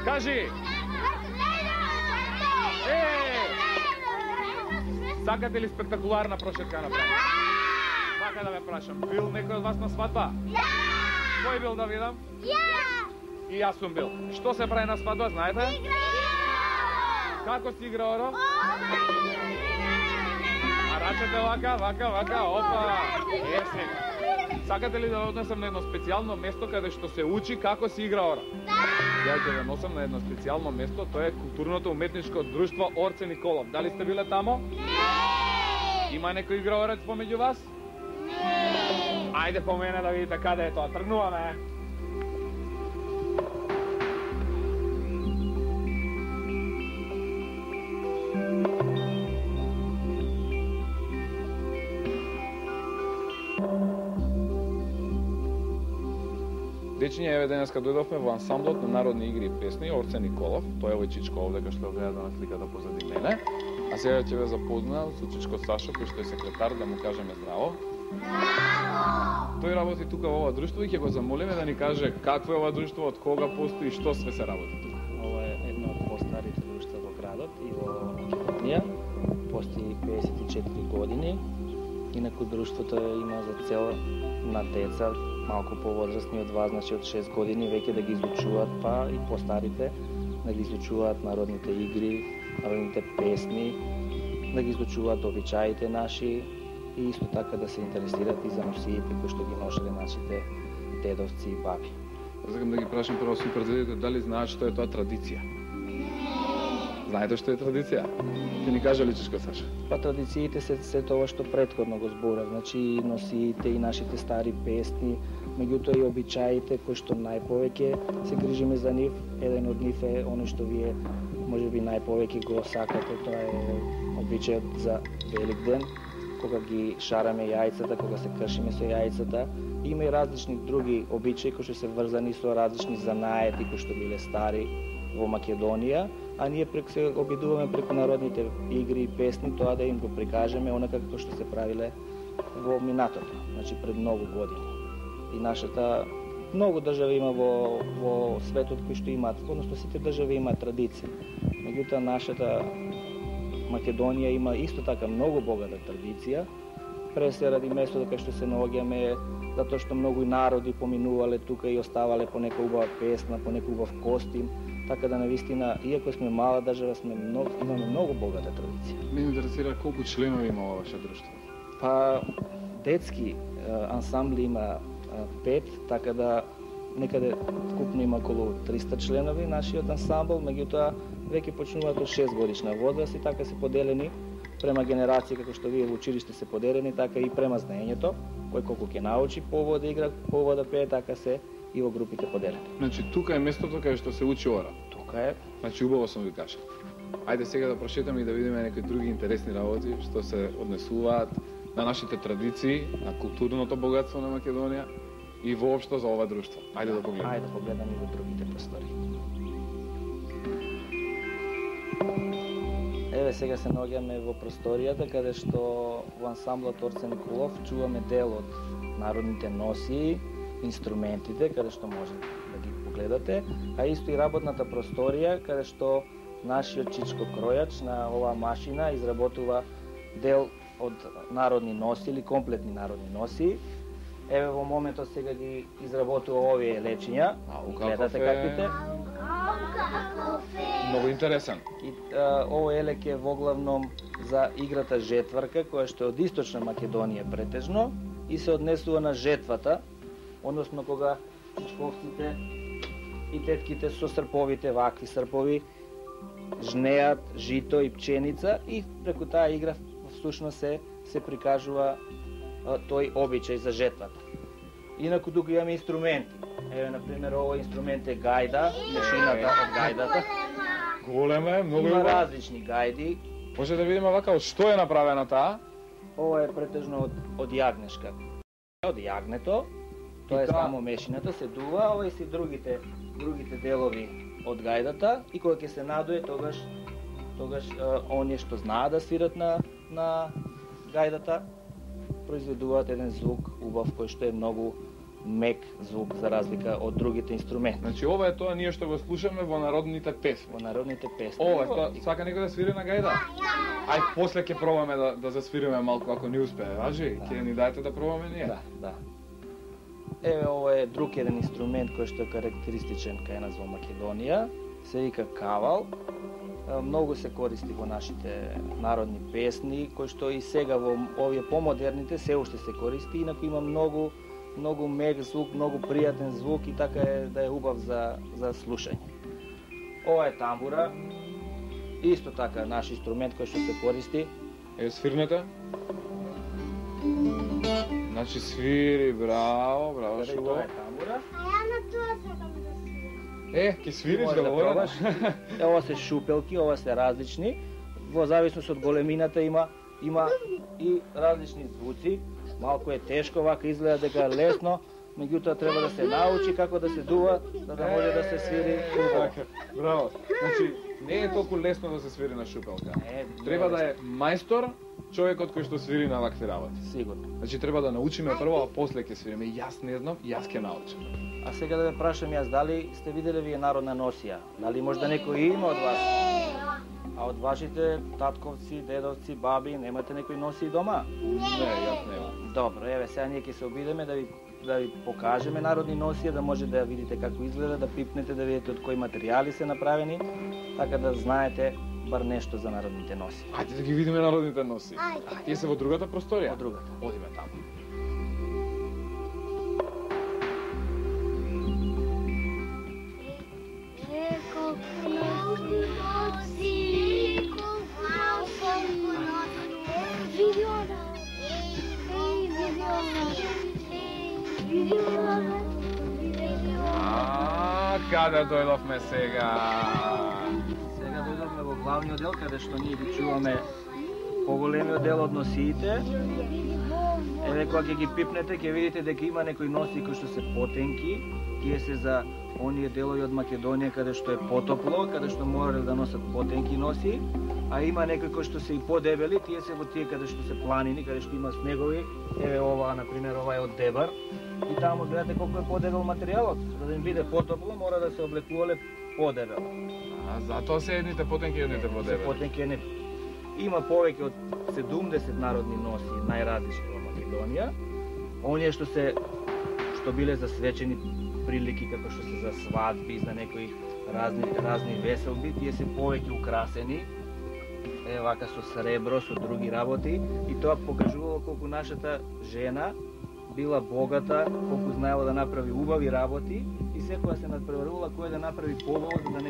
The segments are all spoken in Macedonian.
Кажи! Сакате ли спектакуларна прошетка на прашање? Вака да ве прашам, бил некој од вас на свадба? Кој бил да видам? И јас сум бил. Што се прави на свадба, знаете? Како си игра оро? А рачете вака, опа! Сакате ли да ве однесам на едно специјално место каде што се учи како се игра ора? Ја ќе ве носам на едно специјално место, тоа е културното уметничко друштво Орце Николов. Дали сте биле тамо? Не! Има некој играорец помеѓу вас? Не! Ајде по мене да видите каде е тоа. Тргнуваме! Дечиња, еве денеска дојдовме во ансамблот на народни игри и песни Орце Николов. Тој е овој Чичко овде кој што гледа на сликата позади мене. А сега ќе ве запознам со Чичко Сашо, кој што е секретар, да му кажеме здраво. Здраво! Тој работи тука во ова друштво и ќе го замолиме да ни каже какво е ова друштво, од кога постои и што све се работи тука. Ова е едно од постарите друштва во градот и во Македонија. Постои 54 години. Инаку друштвото има за цел на деца малку повозрастни од вас, значи од 6 години, веќе да ги изучуваат, па и постарите да ги изучуваат народните игри, народните песни, да ги изучуваат обичаите наши и исто така да се интересираат и за носиите кои што ги носеле нашите дедовци и баби. Сакам да ги прашам прво супердедите дали знаат што е тоа традиција? Знаете што е традиција? Ти ни кажа ли Чичко Саша? Па традициите се тоа што претходно го збора, значи носиите и нашите стари песни, меѓутоа и обичаите кои што најповеќе се грижиме за нив. Еден од нив е оној што вие можеби најповеќе го сакате, тоа е обичајот за Великден, кога ги шараме јајцата, кога се кршиме со јајцата. Има и различни други обичаи кои што се врзани со различни занаети кои што биле стари во Македонија, а ние се обидуваме преку народните игри и песни тоа да им го прикажеме онака како што се правиле во минатото, значи пред многу години. И нашата многу држави има во светот кои што имаат, односно сите држави имаат традиција. Меѓутоа нашата Македонија има исто така многу богата традиција. Пресе ради местото кај што се наоѓаме, затоа што многу народи поминувале тука и оставале по нека убава песна, по некој убав костим. Така да навистина, иако сме мала држава, имаме многу богата традиција. Ме интересира колку членови има ова ваше друштво? Па детски ансамбли има 5, така да некаде вкупно има околу 300 членови нашиот ансамбл, меѓутоа веќе почнуваат од 6 годишна возраст и така се поделени према генерација, како што вие во училиште се поделени, така и према знаењето, кој колку ќе научи по ово да игра, по ово да пее, така се и во групите поделени. Значи тука е местото каде што се учи ора. Тука е. Значи убаво сум ви кажал. Ајде сега да прошетаме и да видиме некои други интересни работи што се однесуваат на нашите традиции, на културното богатство на Македонија и воопшто за ова друштво. Ајде да погледнеме. Ајде да погледнеме и во другите простори. Еве сега се наоѓаме во просторијата каде што во ансамблот Орце Николов чуваме дел од народните носии, инструментите, каде што може да ги погледате, а исто и работната просторија, каде што нашиот Чичко Кројач на оваа машина изработува дел од народни носи или комплетни народни носи. Еве во моментот сега ги изработува овие лечиња. Гледате каквите. Многу интересен. И овој елек е воглавном за играта жетварка, која што е од Источна Македонија претежно и се однесува на жетвата, односно кога шковците и тетките со срповите, вакви српови, жнеат жито и пченица и преку таа игра всушност се прикажува тој обичај за жетвата. Инаку тука имаме инструменти. Еве, например, овој инструмент е гајда, мешината од гајдата. Голема е, многу има различни гајди. Може да видиме вака од што е направена таа? Ова е претежно од јагнешка. Од јагнето, тоа е само мешината, се дува, ова и си другите делови од гајдата и кога ќе се надуе, тогаш оние што знаат да свират на гајдата, произведуваат еден звук убав кој што е многу мек звук за разлика од другите инструменти. Значи ова е тоа ние што го слушаме во народните песни. Во народните песни. Ова е тоа, сака некој да свири на гајда? Ај после ќе пробаме да засвириме малку ако ни успее, важи? Ќе ни дајте да пробаме ние? Да. Еве ова е друг еден инструмент кој што е карактеристичен кај нас во Македонија, се вика кавал. Многу се користи во нашите народни песни, кој што и сега во овие помодерните се уште се користи, инаку има многу мек звук, многу пријатен звук и така е да е убав за слушање. Ова е тамбура, исто така наш инструмент кој што се користи. Е, свирнете? Значи свири, браво, што? Ова е тамбура. А ја на тоа сакам да свирам. Ќе свириш Може да да говориш? пробаш. Ова се шупелки, ова се различни. Во зависност од големината има и различни звуци. Малку е тешко, вака изгледа дека е лесно, меѓутоа треба да се научи како да се дува, за да може да се свири убаво. Браво. Значи, не е толку лесно да се свири на шупелка. Не, Треба да е мајстор, човекот кој што свири на вакви работи. Сигурно. Значи треба да научиме прво, а после ќе свириме. Јас не знам, јас ќе научам. А сега да ве прашам јас, дали сте виделе вие народна носија? Дали можда некој има од вас? А од вашите татковци, дедовци, баби, немате некој носи дома? Не, јас немам. Добро, еве сега ние ќе се обидеме да ви покажеме народни носија, да може да ја видите како изгледа, да пипнете, да видите од кои материјали се направени, така да знаете бар нешто за народните носија. Ајде да ги видиме народните носи. Ајде. Тие се во другата просторија? Во другата. Одиме таму. Каде дојдовме сега? Сега дојдовме во главниот дел, каде што ние ги чуваме поголемиот дел од носиите. Еве кога ќе ги пипнете, ќе видите дека има некои носи кои што се потенки. Тие се за оние делови од Македонија каде што е потопло, каде што морале да носат потенки носи. А има некои кои што се и подебели, тие се во тие каде што се планини, каде што има снегови. Еве ова, например, ова е од Дебар. И таму гледате колку е подебел материјалот. За да им биде потопло, мора да се облекувале подебело. А затоа се едните потенки, едните Се подебели. потенки не. Има повеќе од 70 народни носи најразлични во Македонија. Оние што биле за свечени прилики, како што се за свадби, за некои разни веселби, тие се повеќе украсени. Вака со сребро, со други работи, и тоа покажувало колку нашата жена била богата, колку знаела да направи убави работи и секоја се надпреварувала кој да направи побаво за да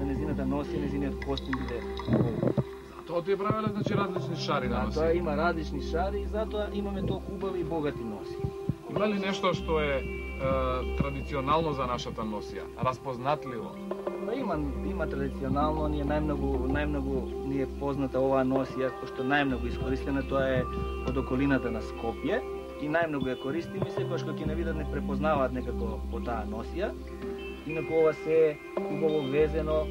незината носи, незиниот костим биде побав. Тоа ти правеле значи различни шари да Тоа носи. има различни шари и затоа имаме толку убави и богати носи. Има ли нешто што е традиционално за нашата носија? Разпознатливо? Па има традиционално, најмногу ни е позната оваа носија, пошто најмногу искористена, тоа е од околината на Скопје и најмногу ја користиме, секогаш кога ќе не видат не препознаваат некако по таа носија. Инаку ова се е убаво везено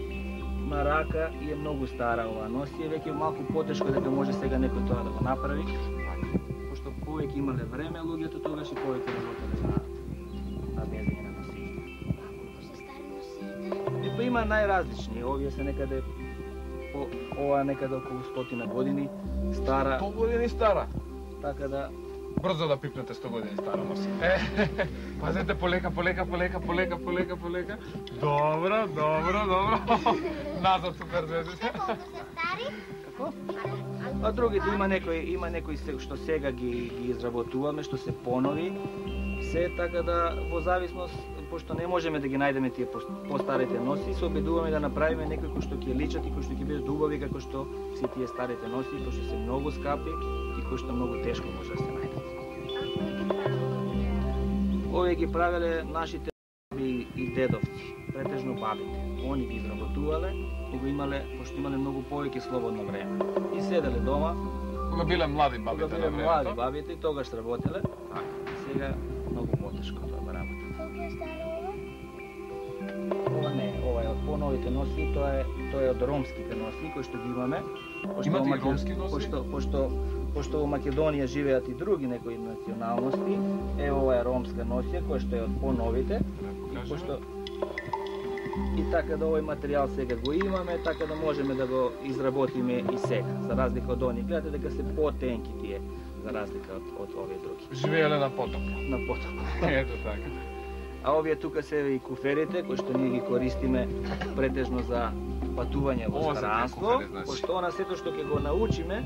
на рака и е многу стара оваа носија, веќе е малку потешко дека може сега некој тоа да го направи, пошто повеќе имале време луѓето тогаш и повеќе работеле на везење на носија. Па има најразлични, овие се некаде ова некаде околу 100 години стара, 100 години стара. така да Брзо да пипнете 100 години стара носи. Пазете полека. Добро. Назад супер зезите. како? А другите има некои што сега ги изработуваме, што се понови, се така да во зависност, пошто не можеме да ги најдеме тие постарите носи, се обидуваме да направиме некои кои што ќе личат и кои што ќе бидат убави како што се тие старите носи, кои што се многу скапи и кои што многу тешко може да се најдат. Овие ги правеле нашите баби и дедовци, претежно бабите. Они ги изработувале, пошто имале многу повеќе слободно време. И седеле дома, Кога биле млади кога бабите биле на млади времето. бабите и тогаш работеле, сега многу потешко тоа работа. Колку е старо ова? Ова не, ова е од поновите носи, тоа е од ромските носи кои што ги имаме. Имате и ромски носи? Пошто пошто во Македонија живеат и други некои националности, ова е ромска носија која што е од поновите. И така да овој материјал сега го имаме, така да можеме да го изработиме и сега, за разлика од оние. Гледате дека се потенки тие, за разлика од овие други. Живееле на потоп. На потоп. Ето така. А овие тука се и куферите, кои што ние ги користиме претежно за патување во странство, пошто на сето што ќе го научиме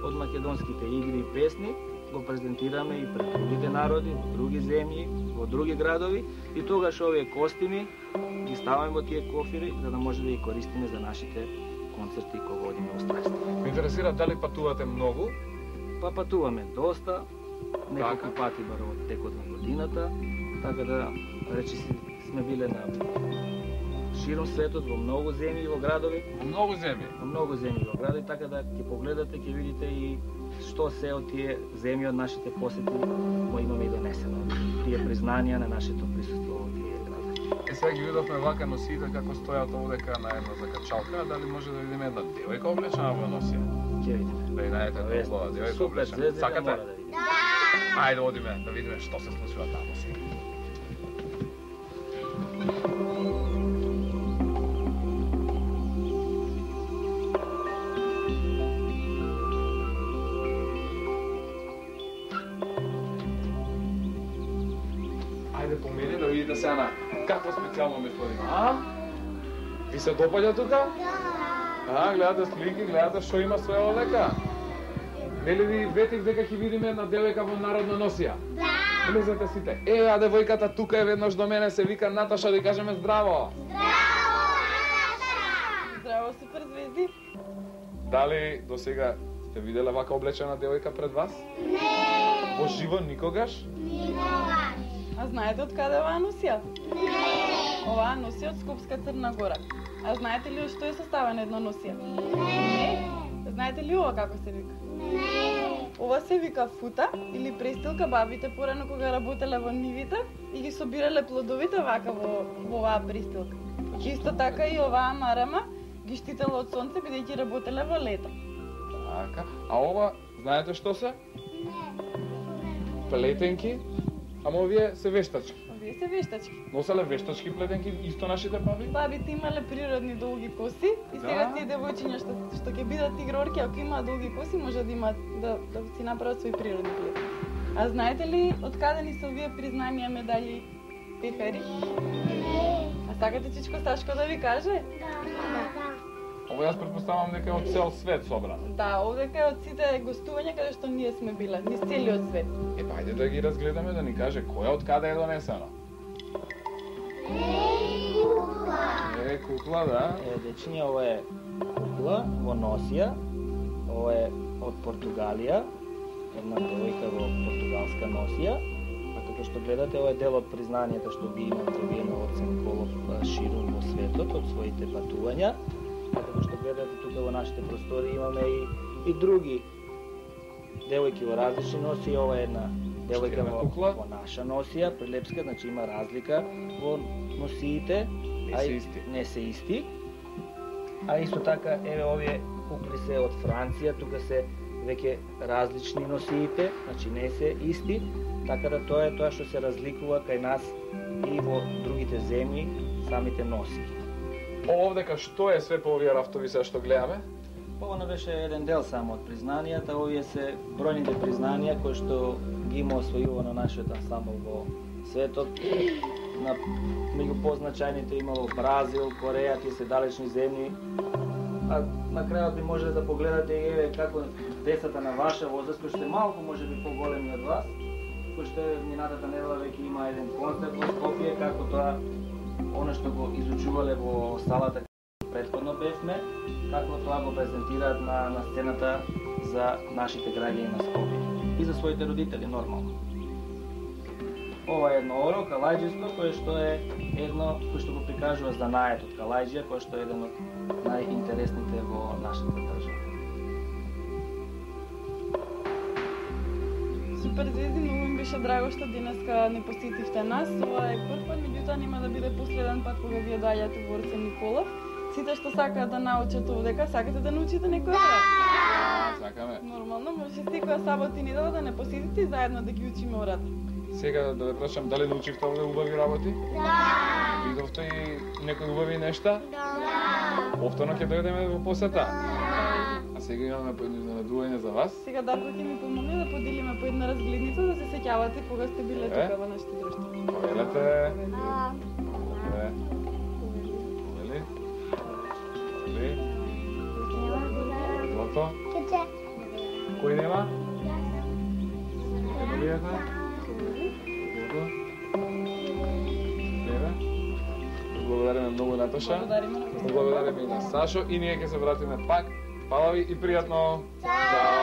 од македонските игри и песни, го презентираме и пред другите народи, во други земји, во други градови, и тогаш овие костими ги ставаме во тие кофири, за да може да ги користиме за нашите концерти кога одиме во страјство. Ме интересира дали патувате многу? Па патуваме доста, неколку пати бар во текот на годината, така да речи сме биле на широм светот, во многу земји и во градови. Во многу земји? Во многу земји и во градови, така да ќе погледате, ќе видите и што се од тие земји, од нашите посети, мо имаме и донесено. Тие признанија на нашето присуство во тие градови. Сега ги видовме вака носиите како стојат овдека на една закачалка, дали може да видиме една девојка облечена во носија? Ќе видиме. Да и најдете убава девојка облечена. Супер, сакате? мора да видиме. Ајде одиме да видиме што се случува таму сега. Ајде помени да видите сега на какво специјално место има, а? И се допаѓа тука? Да. Гледате слики, гледате што има све овдека? Нели ви ветив дека ќе видиме една девојка во народна носија? Да. Влезете сите. А девојката тука е веднаш до мене, се вика Наташа, да кажеме здраво. Здраво, Наташа! Здраво, супер звезди. Дали до сега сте виделе вака облечена девојка пред вас? Не. Во живо никогаш? Никогаш. А знаете од каде е оваа носија? Не. Оваа носија од Скопска Црна Гора. А знаете ли од што е составена една носија? Не. Знаете ли ова како се вика? Не. Ова се вика фута или престилка. Бабите порано кога работеле во нивите и ги собирале плодовите вака во оваа престилка. Исто така и оваа марама ги штителе од сонце бидејќи работеле во лето. Така. А ова, знаете што се? Не. Плетенки. Ама овие се вештачки. Овие се вештачки. Носеле вештачки плетенки исто нашите баби? Бабите имале природни долги коси и сега тие девојчиња што ќе бидат игрорки, ако имаат долги коси, може да имаат да си направат свои природни плетенки. А знаете ли од каде ни се овие признанија, медали, пехари? Не. А сакате Чичко Сашко да ви каже? Да. Ова јас претпоставам дека е од цел свет собрано. Да, овдека е од сите гостувања каде што ние сме биле, низ целиот свет. Па ајде да ги разгледаме, да ни каже која од каде е донесено. Кукла, да. Дечиња, ова е кукла во носија. Ова е од Португалија. Една девојка во португалска носија. А како што гледате, ова е дел од признанијата што ги има добиено од Сенколов ширум во светот, од своите патувања. А како што гледате тука во нашите простори имаме и други девојки во различни носии. Ова е една девојка во наша носија, прилепска, значи има разлика во носиите. Не се исти. А исто така, еве овие кукли се од Франција, тука се веќе различни носиите, значи не се исти, така да тоа е тоа што се разликува кај нас и во другите земји, самите носии. Овдека што е све по овие рафтови се што гледаме? Ова беше еден дел само од признанијата, овие се бројните признанија кои што ги има освојувано нашиот ансамбл во светот. Меѓу позначајните имало Бразил, Кореја, тие се далечни земји. А на крајот би можеле да погледате и еве како децата на ваша возраст, кои што се малку можеби поголеми од вас, кои што минатата недела веќе има еден концерт во Скопје, како тоа она што го изучувале во салата претходно бевме, како тоа го презентираат на сцената за нашите граѓани на Скопје и за своите родители нормално. Ова е едно оро калајџисто кое што е едно кој што го прикажува знаејот од калајџија, кој што е еден од најинтересните во нашата држава. Супер звезди, многу ми беше драго што денеска не посетивте нас. Ова е прв пат, меѓутоа нема да биде последен пат кога вие доаѓате во Орце Николов. Сите што сакаат да научат овдека, сакате да научите некој брат? Сакаме. Нормално, може секоја сабота и недела да не посетите и заедно да ги учиме урата. Сега да ве прашам дали научивте овде убави работи? Да. Видовте и некои убави нешта? Да. Повторно ќе дојдеме во посета. А сега имаме по едно изненадување за вас. Сега Дарко ќе ми помогне да поделиме по една разгледница да се сеќавате кога сте биле тука во нашите друштво. Повелете. А, Повели. Повели. Злато. Кече. Кој нема? Ено бијата? Злато. Еве. Благодариме многу, Наташа. Благодариме на гостите. Благодариме и на Сашо и ние ќе се вратиме пак. Фала ви и пријатно. Чао.